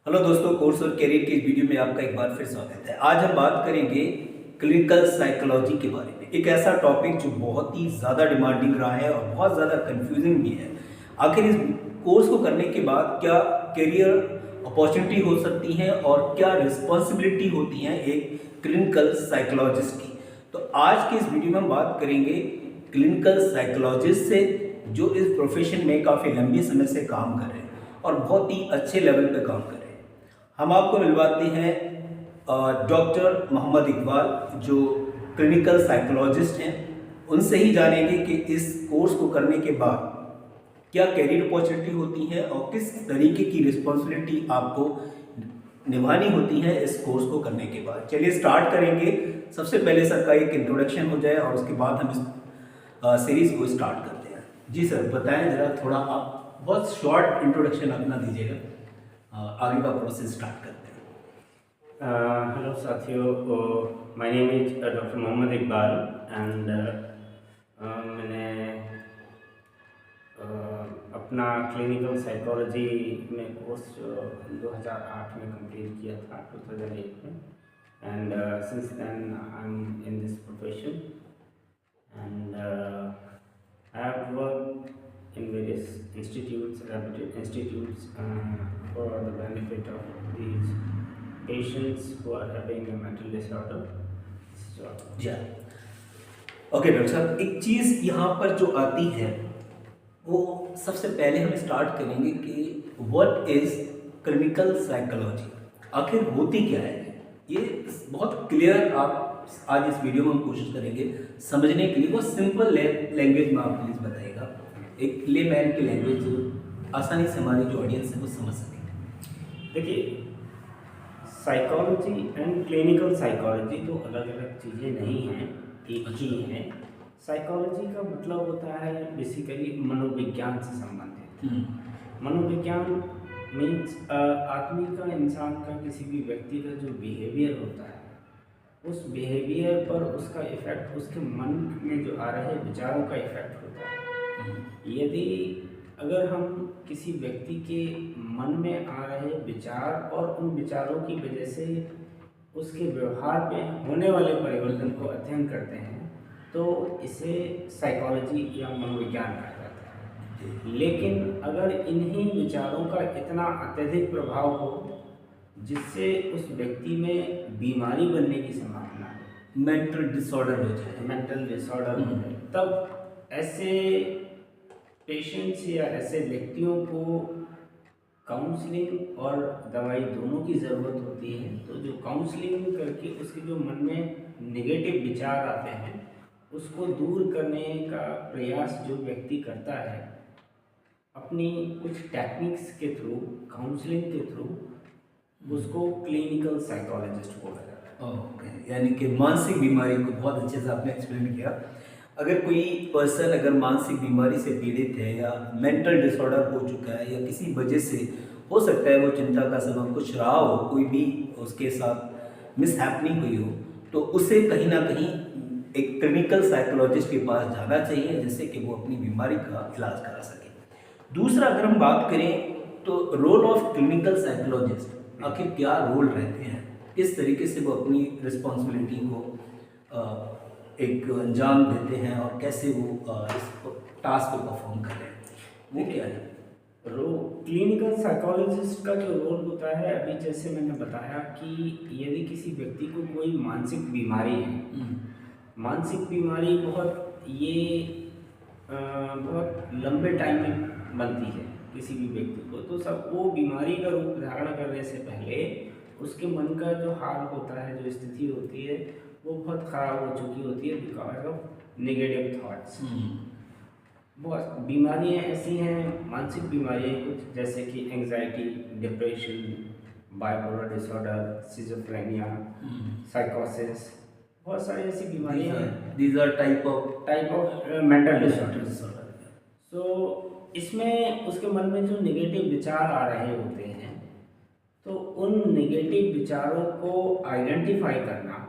Hello दोस्तों, course और career के इस वीडियो में आपका एक बार फिर स्वागत है। आज हम बात करेंगे क्लिनिकल साइकोलॉजी के बारे में। एक ऐसा टॉपिक जो बहुत ही ज़्यादा डिमांडिंग रहा है और बहुत ज़्यादा कंफ्यूजिंग भी है। आखिर इस कोर्स को करने के बाद क्या कैरियर अपॉर्चुनिटी हो सकती है और क्या रिस्पॉन्सिबिलिटी होती है एक क्लिनिकल साइकोलॉजिस्ट की। तो आज के इस वीडियो में हम बात करेंगे क्लिनिकल साइकोलॉजिस्ट से जो इस प्रोफेशन में काफ़ी लंबी समय से काम कर रहे हैं और बहुत ही अच्छे लेवल पे काम कर रहे हैं। हम आपको मिलवाते हैं डॉक्टर मोहम्मद इकबाल जो क्लिनिकल साइकोलॉजिस्ट हैं। उनसे ही जानेंगे कि इस कोर्स को करने के बाद क्या कैरियर अपॉर्चुनिटी होती है और किस तरीके की रिस्पॉन्सिबिलिटी आपको निभानी होती है इस कोर्स को करने के बाद। चलिए स्टार्ट करेंगे। सबसे पहले सर का एक इंट्रोडक्शन हो जाए और उसके बाद हम इस सीरीज़ को स्टार्ट करते हैं। जी सर, बताएं ज़रा, थोड़ा आप बहुत शॉर्ट इंट्रोडक्शन अपना दीजिएगा, आगे का प्रोसेस स्टार्ट करते हैं। हेलो साथियों, my name is doctor Mohammad Iqbal and मैंने अपना क्लिनिकल साइकोलॉजी में कोर्स 2008 में कंप्लीट किया था, 2008 में, and since then I am in this profession and I have worked in various institutes, reputed institutes, for the benefit of these patients who are having a mental disorder. So, okay doctor साहब, एक चीज़ यहाँ पर जो आती है वो सबसे पहले हम स्टार्ट करेंगे कि व्हाट इज़ क्लिनिकल साइकोलॉजी, आखिर होती क्या है। ये बहुत क्लियर आप आज इस वीडियो में हम कोशिश करेंगे समझने के लिए। बहुत सिंपल लैंग्वेज में आप प्लीज़ बताइएगा, एक लेमैन की लैंग्वेज जो आसानी से हमारी जो ऑडियंस है वो समझ सके। देखिए, साइकोलॉजी एंड क्लिनिकल साइकोलॉजी तो अलग अलग चीज़ें नहीं हैं, एक ही हैं। साइकोलॉजी का मतलब होता है बेसिकली मनोविज्ञान से संबंधित। मनोविज्ञान मीन्स आदमी का, इंसान का, किसी भी व्यक्ति का जो बिहेवियर होता है, उस बिहेवियर पर उसका इफ़ेक्ट उसके मन में जो आ रहे विचारों का इफ़ेक्ट होता है। यदि अगर हम किसी व्यक्ति के मन में आ रहे विचार और उन विचारों की वजह से उसके व्यवहार में होने वाले परिवर्तन को अध्ययन करते हैं तो इसे साइकोलॉजी या मनोविज्ञान कहा जाता है। लेकिन अगर इन्हीं विचारों का इतना अत्यधिक प्रभाव हो जिससे उस व्यक्ति में बीमारी बनने की संभावना है, मेंटल डिसऑर्डर हो जाए, मेंटल डिसऑर्डर हो जाए, तब ऐसे पेशेंट्स या ऐसे व्यक्तियों को काउंसलिंग और दवाई दोनों की ज़रूरत होती है। तो जो काउंसलिंग करके उसके जो मन में नेगेटिव विचार आते हैं उसको दूर करने का प्रयास जो व्यक्ति करता है अपनी कुछ टेक्निक्स के थ्रू, काउंसलिंग के थ्रू, उसको क्लिनिकल साइकोलॉजिस्ट बोला जाता है। ओके, यानी कि मानसिक बीमारी को बहुत अच्छे से आपने एक्सप्लेन किया। अगर कोई पर्सन अगर मानसिक बीमारी से पीड़ित है या मेंटल डिसऑर्डर हो चुका है या किसी वजह से हो सकता है वो चिंता का सबब कुछ रहा हो, कोई भी उसके साथ मिसहैपनिंग हुई हो, तो उसे कहीं ना कहीं एक क्लिनिकल साइकोलॉजिस्ट के पास जाना चाहिए जिससे कि वो अपनी बीमारी का इलाज करा सके। दूसरा, अगर हम बात करें तो रोल ऑफ क्लिनिकल साइकोलॉजिस्ट, आखिर क्या रोल रहते हैं, किस तरीके से वो अपनी रिस्पॉन्सिबिलिटी को एक अंजाम देते हैं और कैसे वो इस टास्क को परफॉर्म कर रहे हैं, वो क्या है। क्लिनिकल साइकोलॉजिस्ट का जो रोल होता है, अभी जैसे मैंने बताया कि यदि किसी व्यक्ति को कोई मानसिक बीमारी है, मानसिक बीमारी बहुत लंबे टाइम में बनती है किसी भी व्यक्ति को, तो सब वो बीमारी का रूप धारण करने से पहले उसके मन का जो हाल होता है, जो स्थिति होती है, वो बहुत ख़राब हो चुकी होती है बिकॉज ऑफ नेगेटिव थॉट्स। बहुत बीमारियाँ ऐसी हैं, मानसिक बीमारियाँ कुछ, जैसे कि anxiety, depression, bipolar disorder, schizophrenia, साइकोसिस, बहुत सारी ऐसी बीमारियाँ हैं। These are type of mental disorder. So इसमें उसके मन में जो नेगेटिव विचार आ रहे होते हैं, तो उन नेगेटिव विचारों को आइडेंटिफाई करना,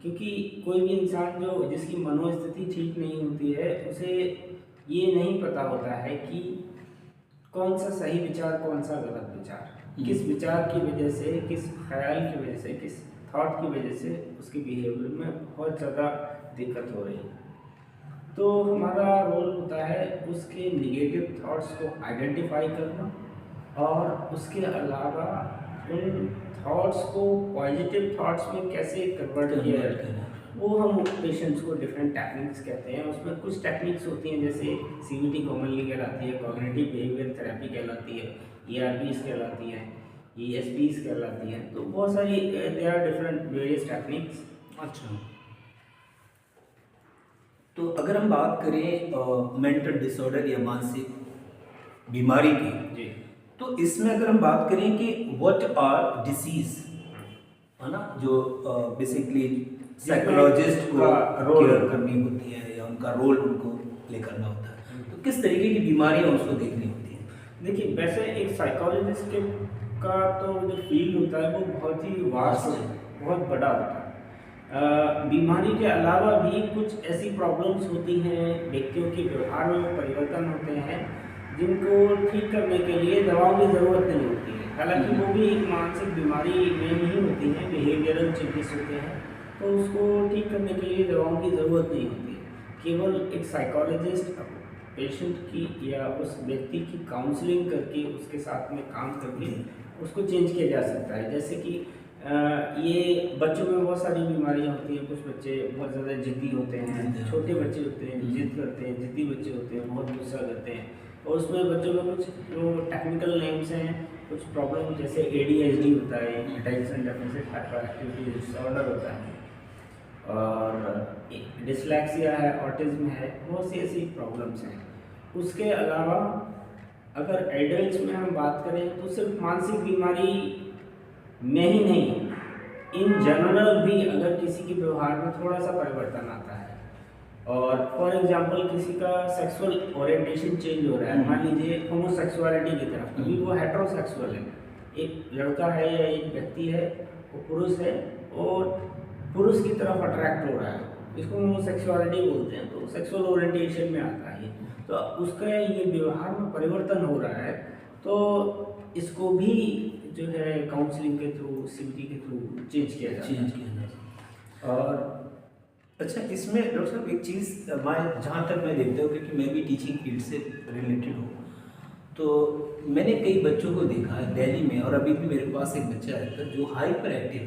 क्योंकि कोई भी इंसान जिसकी मनोस्थिति ठीक नहीं होती है उसे ये नहीं पता होता है कि कौन सा सही विचार, कौन सा गलत विचार। किस विचार की वजह से, किस ख्याल की वजह से, किस थॉट की वजह से उसके बिहेवियर में बहुत ज़्यादा दिक्कत हो रही है। तो हमारा रोल होता है उसके निगेटिव थॉट्स को आइडेंटिफाई करना, और उसके अलावा उन थॉट्स को पॉजिटिव थॉट्स में कैसे कन्वर्ट किया जाए, वो हम पेशेंट्स को डिफरेंट टेक्निक्स कहते हैं। उसमें कुछ टेक्निक्स होती हैं जैसे CBT कॉमनली कहलाती है, कॉग्निटिव बिहेवियर थेरेपी कहलाती है, ERPs कहलाती है, ESPs कहलाती हैं। तो बहुत सारी they are different various techniques. अच्छा, तो अगर हम बात करें मेंटल डिसऑर्डर या मानसिक बीमारी की, जी, तो इसमें अगर हम बात करें कि व्हाट आर डिसीज, है ना, जो बेसिकली साइकोलॉजिस्ट को का रोल केयर करनी होती है या उनका रोल उनको प्ले करना होता है, तो किस तरीके की बीमारियां उसको देखनी होती हैं? देखिए वैसे एक साइकोलॉजिस्ट के का तो जो फील्ड होता है वो बहुत ही वास्ट है, बहुत बड़ा होता है। बीमारी के अलावा भी कुछ ऐसी प्रॉब्लम्स होती हैं, व्यक्तियों के व्यवहार में परिवर्तन होते हैं जिनको ठीक करने के लिए दवाओं की ज़रूरत नहीं होती है। हालांकि वो भी एक मानसिक बीमारी में ही होती हैं, बिहेवियरल चेंजेस होते हैं, तो उसको ठीक करने के लिए दवाओं की ज़रूरत नहीं होती है। केवल एक साइकोलॉजिस्ट पेशेंट की या उस व्यक्ति की काउंसलिंग करके, उसके साथ में काम करके उसको चेंज किया जा सकता है। जैसे कि ये बच्चों में बहुत सारी बीमारियां होती हैं। कुछ बच्चे बहुत ज़्यादा जिद्दी होते हैं, छोटे बच्चे होते हैं जिद करते हैं, जिद्दी बच्चे होते हैं, बहुत गुस्सा करते हैं, और उसमें बच्चों में कुछ जो टेक्निकल नेम्स हैं, कुछ प्रॉब्लम जैसे ADHD होता है, attention deficit hyper activity disorder होता है, और डिसलेक्सिया है, ऑटिज्म है, बहुत सी ऐसी प्रॉब्लम्स हैं। उसके अलावा अगर एडल्ट्स में हम बात करें तो सिर्फ मानसिक बीमारी में ही नहीं, इन जनरल भी अगर किसी के व्यवहार में थोड़ा सा परिवर्तन आता है, और फॉर एग्जांपल किसी का सेक्सुअल ओरिएंटेशन चेंज हो रहा है, मान लीजिए होमोसेक्सुअलिटी की तरफ, अभी वो हेटेरोसेक्सुअल है, एक लड़का है या एक व्यक्ति है, वो पुरुष है और पुरुष की तरफ अट्रैक्ट हो रहा है, इसको होमोसेक्सुअलिटी बोलते हैं, तो सेक्सुअल ओरिएंटेशन में आता है। तो उसका ये व्यवहार में परिवर्तन हो रहा है, तो इसको भी जो है काउंसलिंग के थ्रू, CBT के थ्रू चेंज किया जाता है। और अच्छा, इसमें डॉक्टर साहब एक चीज़ मैं जहाँ तक मैं देखता हूँ, क्योंकि मैं भी टीचिंग फील्ड से रिलेटेड हूँ, तो मैंने कई बच्चों को देखा है दिल्ली में, और अभी भी मेरे पास एक बच्चा रहता है जो हाइपर एक्टिव,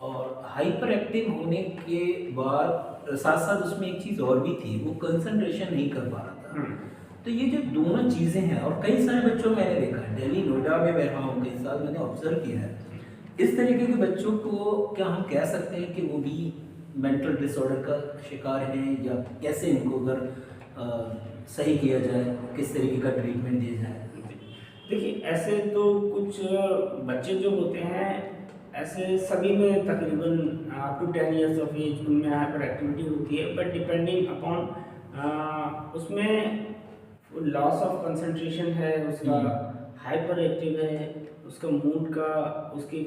और हाइपर एक्टिव होने के बाद साथ साथ उसमें एक चीज़ और भी थी, वो कंसंट्रेशन नहीं कर पा रहा था। तो ये जो दोनों चीज़ें हैं, और कई सारे बच्चों में मैंने देखा है, दिल्ली नोएडा में मैं रहा हूँ कई साल, मैंने ऑब्जर्व किया है, इस तरीके के बच्चों को क्या हम कह सकते हैं कि वो भी मेंटल डिसऑर्डर का शिकार हैं, या कैसे इनको अगर सही किया जाए, किस तरीके का ट्रीटमेंट दिया जाए? देखिए ऐसे तो कुछ बच्चे जो होते हैं, ऐसे सभी में तकरीबन up to 10 years of age उनमें हाइपर एक्टिविटी होती है, बट डिपेंडिंग अपॉन उसमें लॉस ऑफ कंसंट्रेशन है, उसका हाइपर एक्टिव है, उसका मूड का, उसकी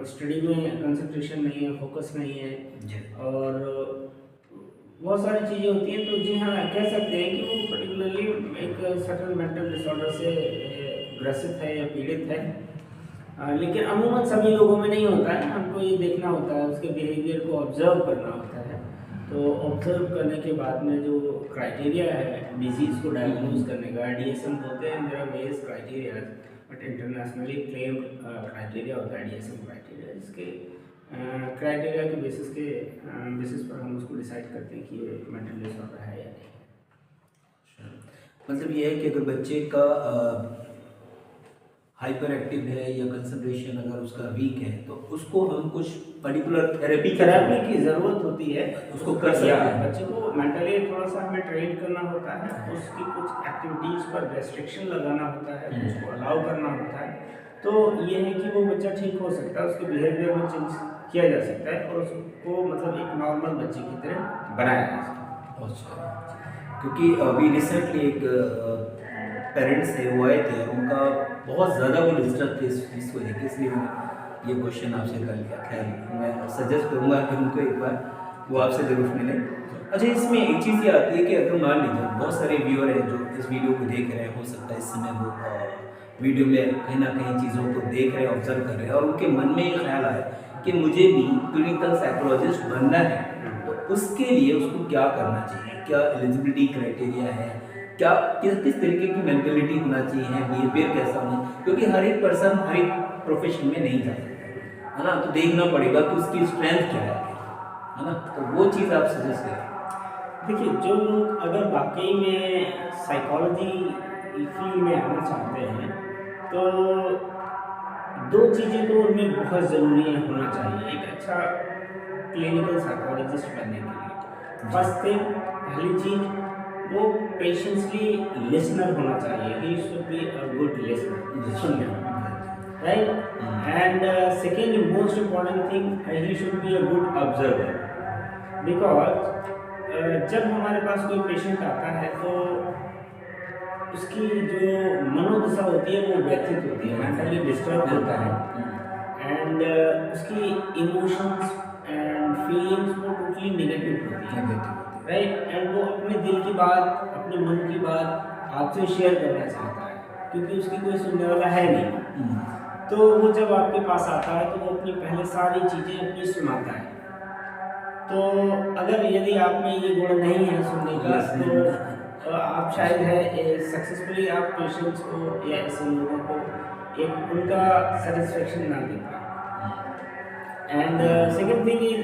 स्टडी में कंसंट्रेशन नहीं है, फोकस नहीं है, और बहुत सारी चीज़ें होती हैं। तो जी हाँ, कह सकते हैं कि वो पर्टिकुलरली एक सर्टेन मेंटल डिसऑर्डर से ग्रसित है या पीड़ित है, लेकिन अमूमन सभी लोगों में नहीं होता है। हमको ये देखना होता है, उसके बिहेवियर को ऑब्जर्व करना होता है। तो ऑब्जर्व करने के बाद में जो क्राइटेरिया है डिजीज़ को डायग्नोज करने का, DSM बोलते हैं, there are various criteria, but internationally claimed criteria होता है DSM क्राइटेरिया। इसके क्राइटेरिया के बेसिस पर हम उसको डिसाइड करते हैं कि ये मेंटल डिसऑर्डर है या नहीं। मतलब ये है कि अगर बच्चे का हाइपर एक्टिव है या कंसंट्रेशन अगर उसका वीक है, तो उसको हम कुछ पर्टिकुलर थेरेपी की ज़रूरत होती है, उसको कर सकते हैं। बच्चे को मेंटली थोड़ा सा हमें ट्रेन करना होता है, उसकी कुछ एक्टिविटीज़ पर रेस्ट्रिक्शन लगाना होता है, उसको अलाउ करना होता है। तो ये है कि वो बच्चा ठीक हो सकता है, उसके बिहेवियर में चेंज किया जा सकता है, और उसको मतलब एक नॉर्मल बच्चे की तरह बनाया जा सकता है। अच्छा, क्योंकि अभी रिसेंटली एक पेरेंट्स थे, वो आए थे, और उनका बहुत ज़्यादा वो डिस्टर्ब थे इस चीज़ को लेकर, इसलिए मैंने ये क्वेश्चन आपसे कर लिया। खैर, मैं सजेस्ट करूँगा कि उनको एक बार वो आपसे ज़रूर मिले। अच्छा, इसमें एक चीज़ ये आती है कि अगर मान लीजिए बहुत सारे व्यूअर हैं जो इस वीडियो को देख रहे हैं, हो सकता है इस समय वो वीडियो में कहीं ना कहीं चीज़ों को देख रहे हैं, ऑब्जर्व कर रहे हैं, और उनके मन में ये ख्याल आया कि मुझे भी क्लिनिकल साइकोलॉजिस्ट बनना है, तो उसके लिए उसको क्या करना चाहिए, क्या एलिजिबिलिटी क्राइटेरिया है, क्या किस किस तरीके की मेंटेलिटी होना चाहिए, बिहेवियर कैसा होना, क्योंकि हर एक पर्सन हर एक प्रोफेशन में नहीं जा सकता है ना, तो देखना पड़ेगा कि उसकी स्ट्रेंथ क्या है ना, तो वो चीज़ आप सजेस्ट करें। देखिए, जो लोग अगर वाकई में साइकोलॉजी फील्ड में आना चाहते हैं, तो दो चीज़ें तो उनमें बहुत ज़रूरी होना चाहिए एक अच्छा क्लिनिकल साइकोलॉजिस्ट बनने के लिए। फर्स्ट थिंग, पहली चीज़, वो पेशेंसली लिसनर होना चाहिए। He should be a good listener, सुनने वाला, right. And second most important thing, he should be a good observer. Because जब हमारे पास कोई पेशेंट आता है तो उसकी जो मनोदशा होती है वो व्यथित होती है, मेंटली डिस्टर्ब होता है, एंड उसकी इमोशंस एंड फीलिंग्स वो टोटली नेगेटिव होती है, राइट। एंड वो अपने दिल की बात, अपने मन की बात आपसे शेयर करना चाहता है, क्योंकि उसकी कोई सुनने वाला है नहीं। तो वो जब आपके पास आता है तो वो अपनी पहले सारी चीज़ें अपनी सुनाता है। तो अगर यदि आप में ये गुण नहीं है सुनने का, तो आप शायद है सक्सेसफुली आप पेशेंट्स को या ऐसे लोगों को एक उनका सेटिस्फेक्शन ना दे पाए। And second thing is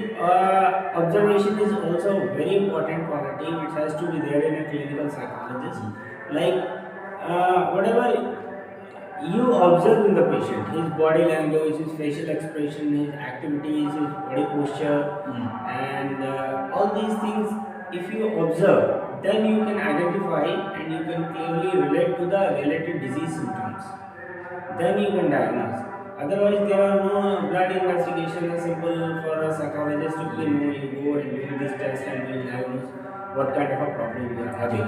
observation is also very important quality which has to be there in a clinical psychologist. Like whatever you observe in the patient, his body language, his facial expression, his activities, his body posture, and all these things, if you observe, then you can identify and you can clearly relate to the related disease symptoms. Then you can diagnose. Otherwise, there are no blood investigation is simple for a psychologist to say, no, you go and do this test and you will diagnose what kind of a problem you are having.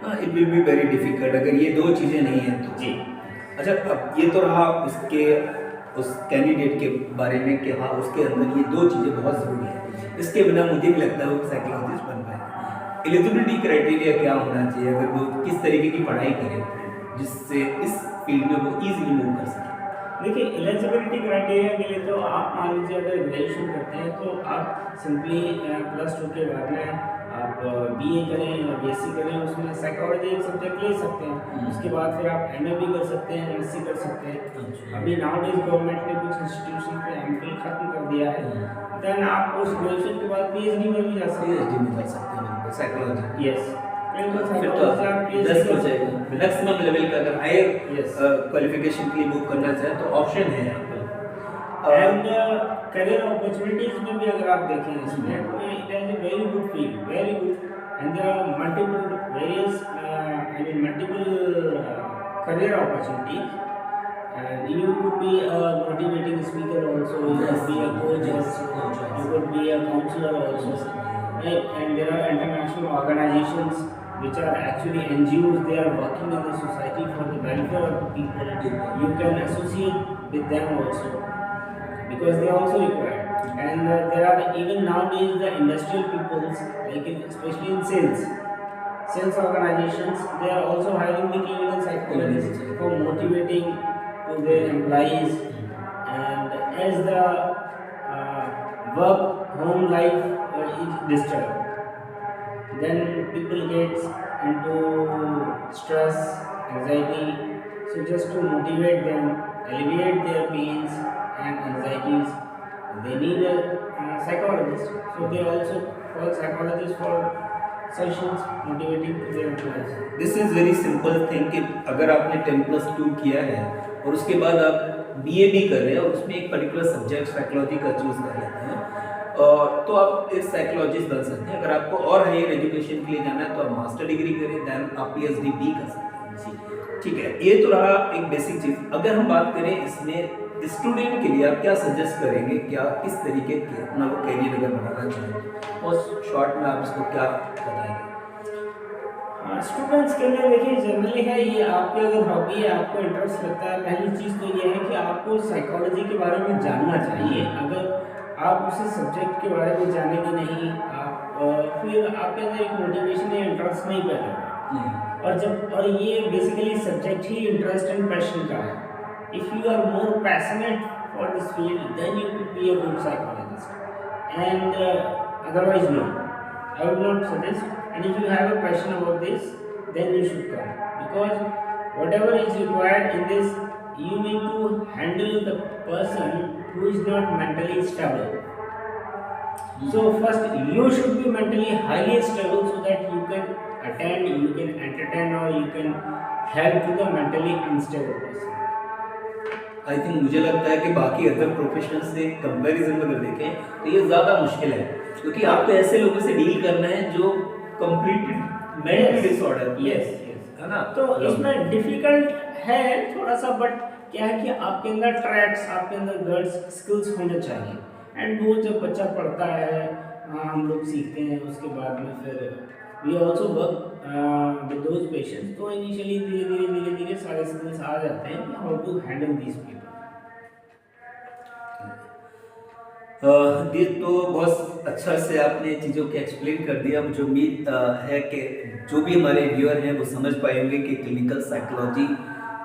हाँ, it will be very difficult अगर ये दो चीज़ें नहीं हैं तो। जी। अच्छा, अब ये तो रहा उसके उस कैंडिडेट के बारे में कि हाँ उसके अंदर ये दो चीज़ें बहुत ज़रूरी है, इसके बिना मुझे भी लगता है वो साइकोलॉजिस्ट बन पाए। एलिजिबिलिटी क्राइटेरिया क्या होना चाहिए, अगर वो किस तरीके की पढ़ाई करे जिससे इस फील्ड में वो ईजिली मूव कर सके। देखिए, एलिजिबिलिटी क्राइटेरिया के लिए तो आप मान लीजिए अगर ग्रेजुएशन करते हैं तो आप सिंपली +2 के बाद में आप BA करें या BSc करें, उसमें साइकोलॉजी एक सब्जेक्ट ले सकते हैं। उसके बाद फिर आप MA भी कर सकते हैं, MSc कर सकते हैं। अभी नाउडेज गवर्नमेंट ने कुछ इंस्टीट्यूशन पे MPhil खत्म कर दिया है। देन आप पोस्ट ग्रेजुएशन के बाद PhD में भी जा सकते हैं। साइकोलॉजी, यस, फिर तो 10 हो जाएगा। मैक्सिमम लेवल का अगर हायर क्वालिफिकेशन के लिए मूव करना चाहे तो ऑप्शन है यहाँ पर। एंड करियर अपॉर्चुनिटीज में भी अगर आप देखें इसमें तो it has a very good field, very good, and there are multiple various multiple career opportunities, and you could be a motivating speaker also, you could be a coach also, you could be a counselor also, right? And there are international organizations which are actually NGOs, they are working in the society for the welfare of the people. You can associate with them also because they are also required. And there are even nowadays the industrial peoples, like especially in sales organizations, they are also hiring the clinical psychologists for motivating to their employees. And as the work home life is disturbed, then people get into stress, anxiety. So just to motivate them, alleviate their pains and anxieties, they need a psychologist. So they also call psychologists for sessions motivating to their employees. This is very simple thing कि अगर आपने 10+2 किया है और उसके बाद आप BA भी कर रहे हैं और उसमें एक पर्टिकुलर सब्जेक्ट साइकोलॉजी का चूज़ कर लेते हैं, तो आप एक साइकोलॉजिस्ट बन सकते हैं। अगर आपको और हायर एजुकेशन के लिए जाना है तो आप मास्टर डिग्री करें, दैन आप PhD भी कर सकते हैं। ठीक है, ये तो रहा एक बेसिक चीज़। अगर हम बात करें इसमें स्टूडेंट के लिए आप क्या सजेस्ट करेंगे, क्या किस तरीके के अपना वो कैरियर अगर बनाना चाहें, और शॉर्ट में आप इसको क्या बताएंगे? स्टूडेंट्स के लिए देखिए जनरली है ये, आपकी अगर हॉबी है, आपको इंटरेस्ट लगता है, पहली चीज़ तो ये है कि आपको साइकोलॉजी के बारे में जानना चाहिए। अगर आप उसी सब्जेक्ट के बारे में जानेंगे नहीं, आप फिर आपके अंदर एक मोटिवेशन या इंटरेस्ट नहीं पैदा होगा। और ये बेसिकली सब्जेक्ट ही इंटरेस्ट एंड पैशन का है. If you are more passionate for this field then you could be a good psychologist, and otherwise no, I would not suggest. And if you have a passion about this, then you should come, because whatever is required in this, you need to handle the person who is not mentally stable. So first you should be mentally highly stable so that you can attend, you can entertain, or you can help to the mentally unstable person. I think मुझे लगता है कि बाकी other profession से comparison में अगर देखें तो ये ज़्यादा मुश्किल है, क्योंकि आपको ऐसे लोगों से डील करना है जो कंप्लीटली मेंटली डिसऑर्डर. Yes. है ना. तो इसमें डिफिकल्ट है थोड़ा सा, बट क्या है कि आपके अंदर ट्रैक्स, आपके अंदर गर्ड्स स्किल्स होने चाहिए. एंड वो जब बच्चा पढ़ता है, हम लोग सीखते हैं, उसके बाद में फिर we also work with those patients. तो इनिशियली धीरे धीरे सारे स्किल्स आ जाते हैं how to handle these people. ये तो बहुत अच्छा से आपने चीज़ों के एक्सप्लेन कर दिया. मुझे उम्मीद है कि जो भी हमारे व्यूअर हैं वो समझ पाएंगे कि क्लिनिकल साइकोलॉजी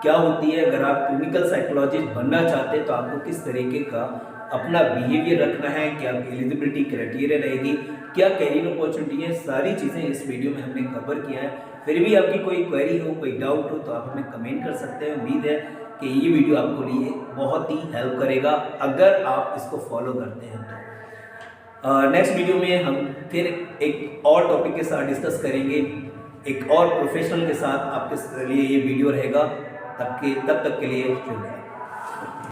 क्या होती है. अगर आप क्लिनिकल साइकोलॉजिस्ट बनना चाहते हैं तो आपको किस तरीके का अपना बिहेवियर रखना है, क्या एलिजिबिलिटी क्राइटेरिया रहेगी, क्या कैरियर अपॉर्चुनिटी है, सारी चीज़ें इस वीडियो में हमने कवर किया है. फिर भी आपकी कोई क्वेरी हो, कोई डाउट हो तो आप हमें कमेंट कर सकते हैं. उम्मीद है कि ये वीडियो आपको लिए बहुत ही हेल्प करेगा अगर आप इसको फॉलो करते हैं तो. नेक्स्ट वीडियो में हम फिर एक और टॉपिक के साथ डिस्कस करेंगे, एक और प्रोफेशनल के साथ आपके लिए ये वीडियो रहेगा. तब तक के लिए शुक्रिया.